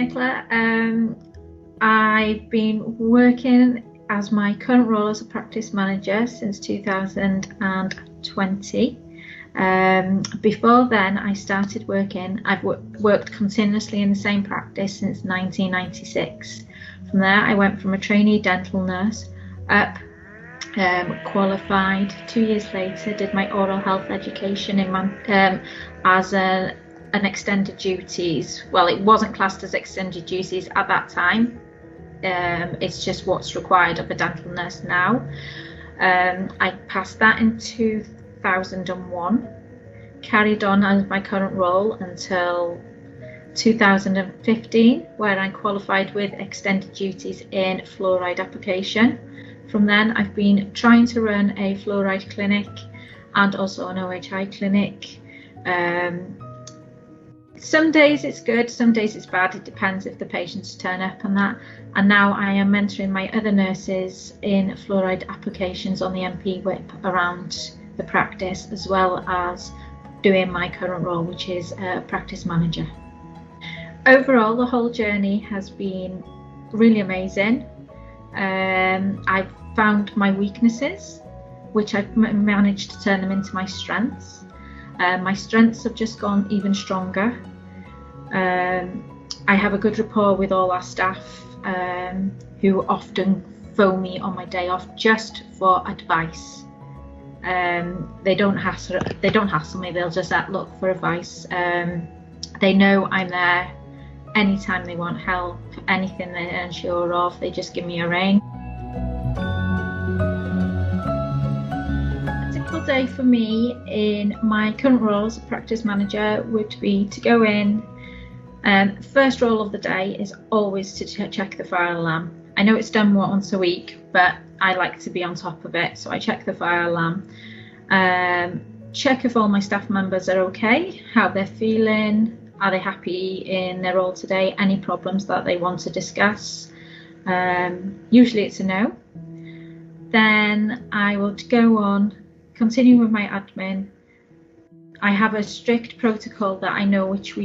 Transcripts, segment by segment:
Nicola. I've been working as my current role as a practice manager since 2020. Before then, I started working. I've worked continuously in the same practice since 1996. From there, I went from a trainee dental nurse up, qualified. 2 years later, did my oral health education in as an extended duties. Well, it wasn't classed as extended duties at that time. It's just what's required of a dental nurse now. I passed that in 2001, carried on as my current role until 2015, where I qualified with extended duties in fluoride application. From then, I've been trying to run a fluoride clinic and also an OHI clinic. Some days it's good, some days it's bad. It depends if the patients turn up and that. And now I am mentoring my other nurses in fluoride applications on the MP whip around the practice, as well as doing my current role, which is a practice manager. Overall, the whole journey has been really amazing. I've found my weaknesses, which I've managed to turn them into my strengths. My strengths have just gone even stronger. I have a good rapport with all our staff, who often phone me on my day off just for advice. They don't hassle me. They'll just look for advice. They know I'm there anytime they want help, anything they're unsure of. They just give me a ring. A typical day for me in my current role as a practice manager would be to go in. First role of the day is always to check the fire alarm. I know it's done once a week, but I like to be on top of it, so I check the fire alarm. Check if all my staff members are okay, how they're feeling, are they happy in their role today, any problems that they want to discuss. Usually it's a no. Then I will go on, continue with my admin. I have a strict protocol that I know what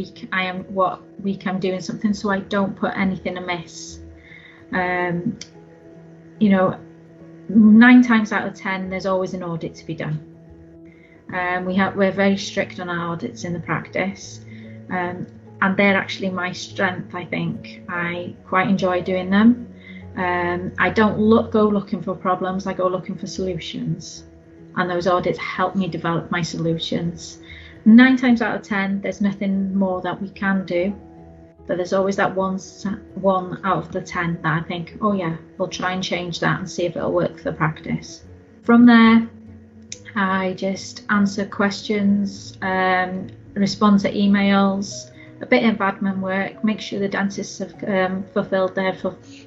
week I'm doing something, so I don't put anything amiss. 9 times out of 10 there's always an audit to be done. We're very strict on our audits in the practice, and they're actually my strength. I think I quite enjoy doing them. I don't go looking for problems, I go looking for solutions, and those audits help me develop my solutions. 9 times out of 10 there's nothing more that we can do, but there's always that one out of the 10 that I think, oh yeah, we'll try and change that and see if it'll work for the practice. From there, I just answer questions, respond to emails, a bit of admin work, make sure the dentists have fulfilled their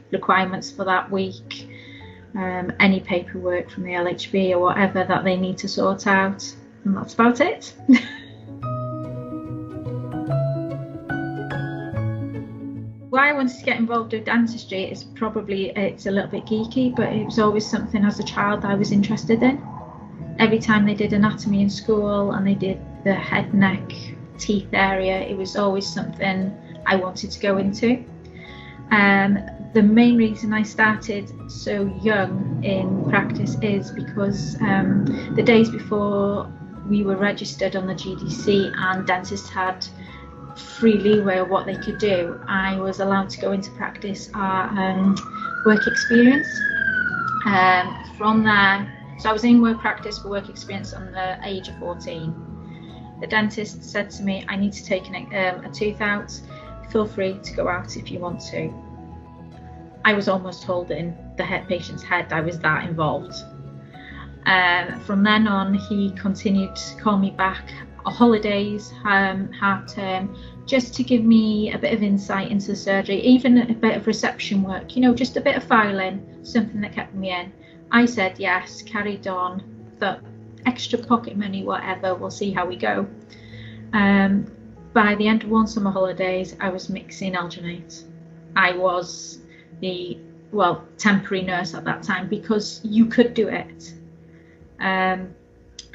requirements for that week, any paperwork from the LHB or whatever that they need to sort out, and that's about it. Why I wanted to get involved with dentistry is it's a little bit geeky, but it was always something as a child I was interested in. Every time they did anatomy in school and they did the head, neck, teeth area, it was always something I wanted to go into. The main reason I started so young in practice is because the days before we were registered on the GDS and dentists had free leeway of what they could do, I was allowed to go into practice work experience. From there, so I was in work practice for work experience on the age of 14. The dentist said to me, I need to take a tooth out, feel free to go out if you want to. I was almost holding the patient's head, I was that involved. From then on, he continued to call me back holidays, half term, just to give me a bit of insight into the surgery, even a bit of reception work, just a bit of filing, something that kept me in. I said yes, carried on, thought extra pocket money, whatever, we'll see how we go. By the end of one summer holidays, I was mixing alginate. I was the temporary nurse at that time because you could do it.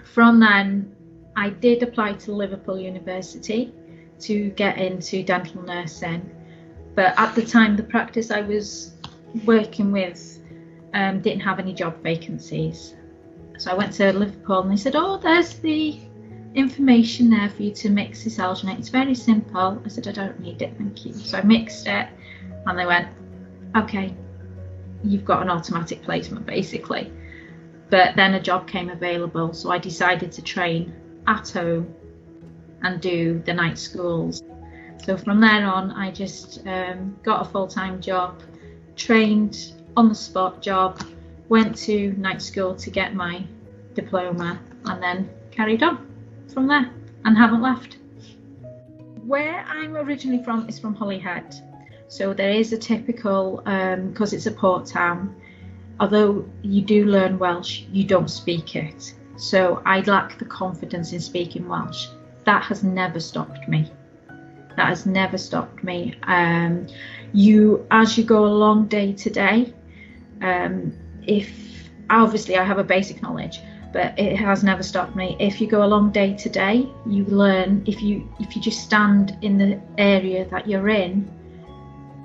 From then, I did apply to Liverpool University to get into dental nursing, But at the time, the practice I was working with didn't have any job vacancies. So I went to Liverpool and they said, oh, there's the information there for you to mix this alginate. It's very simple. I said, I don't need it, thank you. So I mixed it and they went, okay, you've got an automatic placement basically. But then a job came available, so I decided to train at home and do the night schools. So from there on, I just got a full-time job, trained on the spot job, went to night school to get my diploma, and then carried on from there and haven't left. Where I'm originally from is from Holyhead. So there is a typical, because it's a port town, although you do learn Welsh, you don't speak it. So I lack the confidence in speaking Welsh. That has never stopped me. That has never stopped me. As you go along day to day, if obviously I have a basic knowledge, but it has never stopped me. If you go along day to day, you learn. If you just stand in the area that you're in,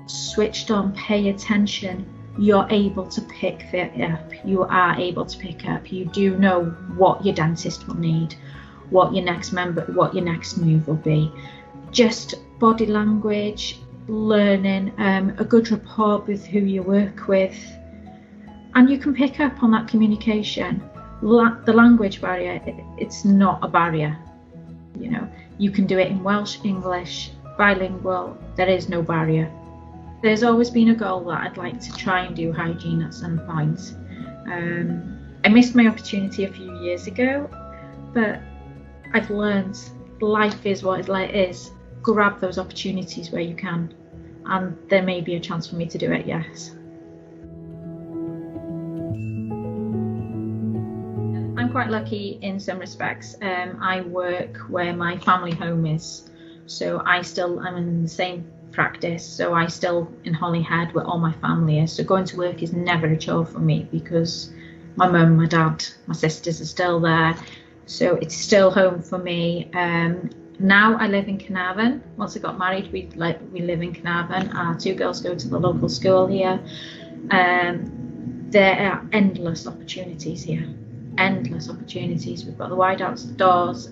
switched on, pay attention, you're able to pick it up. You are able to pick up. You do know what your dentist will need, what your next move will be. Just body language, learning, a good rapport with who you work with, and you can pick up on that communication. The language barrier, it's not a barrier. You know, you can do it in Welsh, English, bilingual. There is no barrier. There's always been a goal that I'd like to try and do hygiene at some point. I missed my opportunity a few years ago, but I've learned life is what it is. Grab those opportunities where you can, and there may be a chance for me to do it, yes. I'm quite lucky in some respects. I work where my family home is, so I'm in the same practice, so I still in Holyhead where all my family is. So going to work is never a chore for me because my mum, my dad, my sisters are still there, so it's still home for me. Now I live in Carnarvon. Once I got married, we live in Carnarvon. Our two girls go to the local school here. There are endless opportunities here. Endless opportunities. We've got the wide outdoors.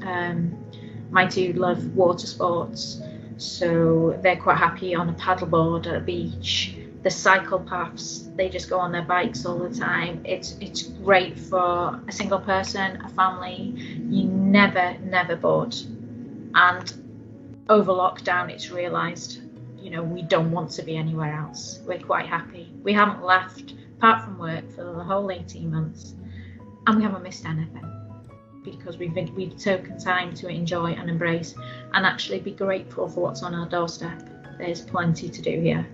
My two love water sports, so they're quite happy on a paddleboard at a beach. The cycle paths, they just go on their bikes all the time. It's great for a single person, a family. You never bored. And over lockdown, it's realised, you know, we don't want to be anywhere else. We're quite happy. We haven't left, apart from work, for the whole 18 months, and we haven't missed anything because we've taken time to enjoy and embrace and actually be grateful for what's on our doorstep. There's plenty to do here.